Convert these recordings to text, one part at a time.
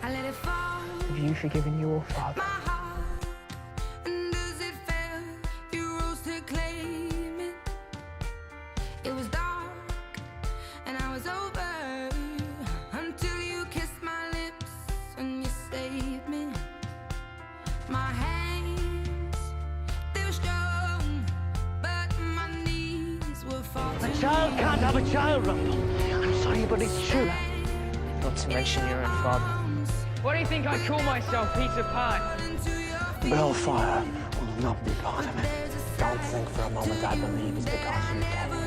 I let it fall. Have you forgiven your father? My heart, and as it fell, you rose to claim it. It was dark, and I was over until you kissed my lips and you saved me. My hands, they were strong, but my knees were falling. A child can't have a child, Rumple. I'm sorry, but it's true. Not to mention your own father. Why do you think I call myself Peter Pan? Bellfire will not be part of it. Don't think for a moment I believe it's because you can.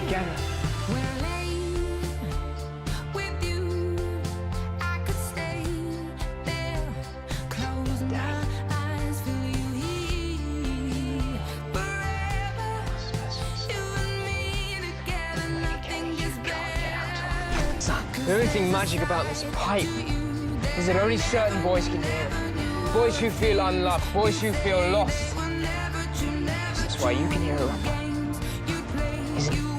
Together. The only thing magic about this pipe is that only certain boys can hear it. Boys who feel unloved, boys who feel lost. That's why you can hear it, Rumple. Isn't it?